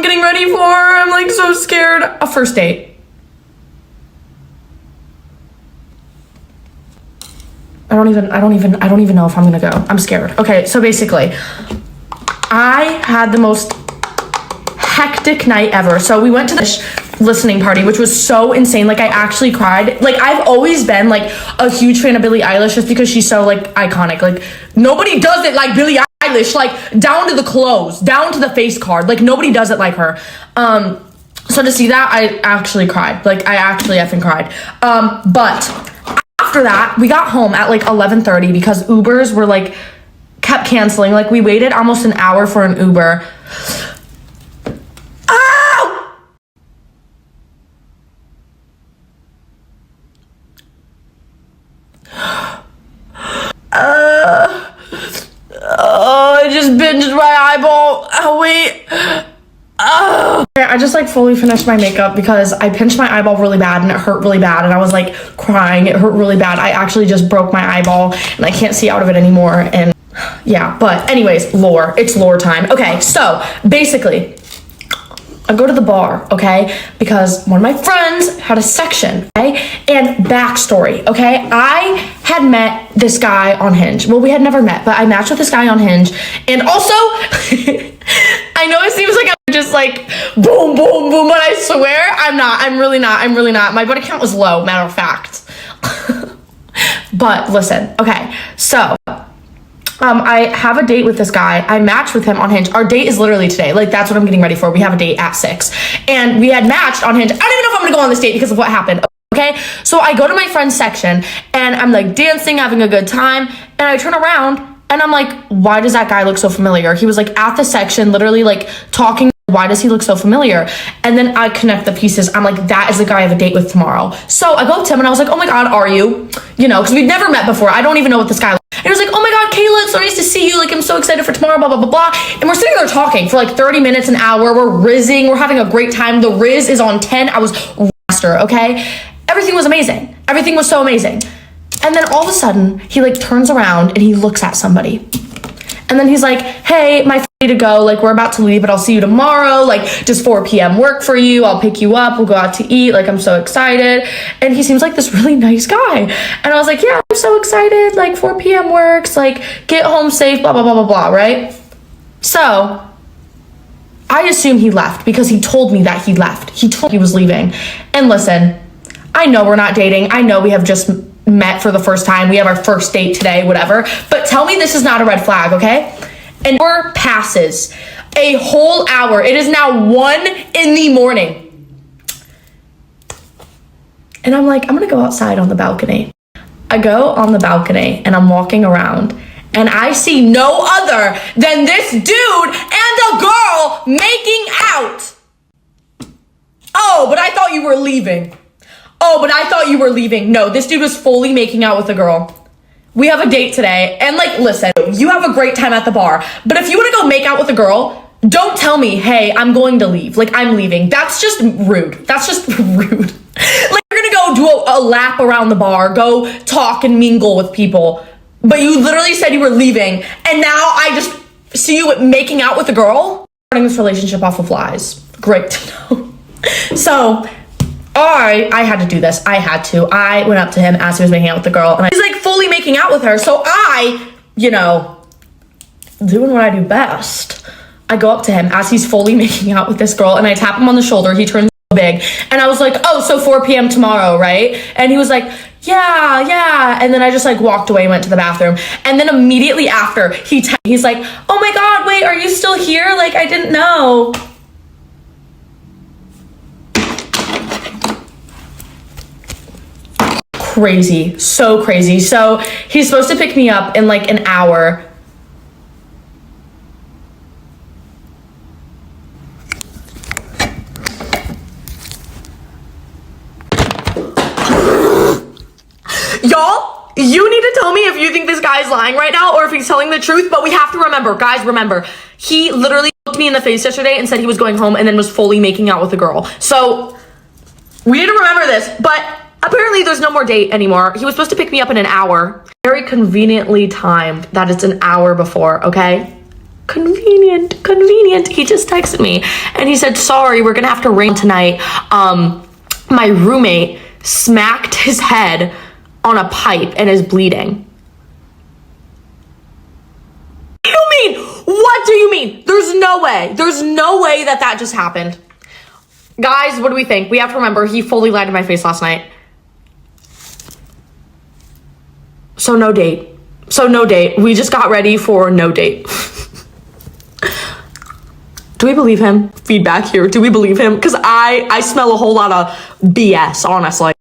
I'm getting ready for. I'm like so scared. A first date. I don't even know if I'm gonna go. I'm scared. Okay, so basically, I had the most hectic night ever. So we went to this listening party, which was so insane. Like, I actually cried. Like, I've always been like a huge fan of Billie Eilish just because she's so like iconic. Like, nobody does it like Billie Eilish, like down to the clothes, down to the face card. Like, nobody does it like her. So to see that, I actually cried. Like, I actually effing cried. But after that, we got home at like 11:30 because Ubers were like kept canceling. Like, we waited almost an hour for an Uber. I just binged my eyeball. Oh, wait. I just like fully finished my makeup because I pinched my eyeball really bad and it hurt really bad and I was like crying. It hurt really bad. I actually just broke my eyeball and I can't see out of it anymore. And yeah, but anyways, lore. It's lore time. Okay, so basically, I go to the bar, okay, because one of my friends had a section, okay, and backstory, okay, I had met this guy on Hinge. Well, we had never met, but I matched with this guy on Hinge, and also, I know it seems like I'm just like, boom, boom, boom, but I swear, I'm really not. My body count was low, matter of fact. But listen, okay, so I have a date with this guy. I matched with him on Hinge. Our date is literally today. Like, that's what I'm getting ready for. We have a date at 6. And we had matched on Hinge. I don't even know if I'm gonna go on this date because of what happened. Okay? So I go to my friend's section and I'm like dancing, having a good time. And I turn around and I'm like, why does that guy look so familiar? He was like at the section, literally like talking. Why does he look so familiar? And then I connect the pieces. I'm like, that is the guy I have a date with tomorrow. So I go up to him and I was like, oh my God, are you? You know, because we'd never met before. I don't even know what this guy looks like. And he was like, oh my God, Kayla, it's so nice to see you. Like, I'm so excited for tomorrow, blah, blah, blah, blah. And we're sitting there talking for like 30 minutes, an hour. We're rizzing. We're having a great time. The Riz is on 10. I was master, okay? Everything was amazing. Everything was so amazing. And then all of a sudden, he like turns around and he looks at somebody. And then he's like, hey, my to go, like, we're about to leave, but I'll see you tomorrow. Like, does 4 p.m. work for you? I'll pick you up. We'll go out to eat. Like, I'm so excited. And he seems like this really nice guy. And I was like, yeah, I'm so excited. Like, 4 p.m. works. Like, get home safe, blah, blah, blah, blah, blah, right? So I assume he left because he told me that he left. He told me he was leaving. And listen, I know we're not dating. I know we have just met for the first time. We have our first date today, whatever. But tell me this is not a red flag, okay? An hour passes, a whole hour. It is now 1 in the morning. And I'm like, I'm gonna go outside on the balcony. I go on the balcony and I'm walking around and I see no other than this dude and a girl making out. Oh, but I thought you were leaving. No, this dude was fully making out with a girl. We have a date today, and like, listen, you have a great time at the bar, but if you want to go make out with a girl, don't tell me, hey, I'm going to leave. Like, I'm leaving. That's just rude. Like, you're gonna go do a lap around the bar, go talk and mingle with people, but you literally said you were leaving, and now I just see you making out with a girl? Starting this relationship off of lies. Great to know. So I had to do this. I went up to him as he was making out with the girl, and he's like fully making out with her. So I, doing what I do best, I go up to him as he's fully making out with this girl, and I tap him on the shoulder. He turns big, and I was like, oh, so 4 p.m. tomorrow, right? And he was like, yeah. And then I just like walked away and went to the bathroom. And then immediately after, he's like, oh my God, wait, are you still here? Like, I didn't know. Crazy, so crazy. So he's supposed to pick me up in like an hour. Y'all, you need to tell me if you think this guy's lying right now or if he's telling the truth, but we have to remember, guys, remember, he literally looked me in the face yesterday and said he was going home and then was fully making out with a girl. So we need to remember this, but apparently there's no more date anymore. He was supposed to pick me up in an hour. Very conveniently timed that it's an hour before, okay? Convenient. He just texted me and he said, sorry, we're gonna have to rain tonight. My roommate smacked his head on a pipe and is bleeding. What do you mean? There's no way that just happened. Guys, what do we think? We have to remember, he fully lied to my face last night. So no date. We just got ready for no date. Do we believe him? Feedback here. Do we believe him? Because I smell a whole lot of BS, honestly.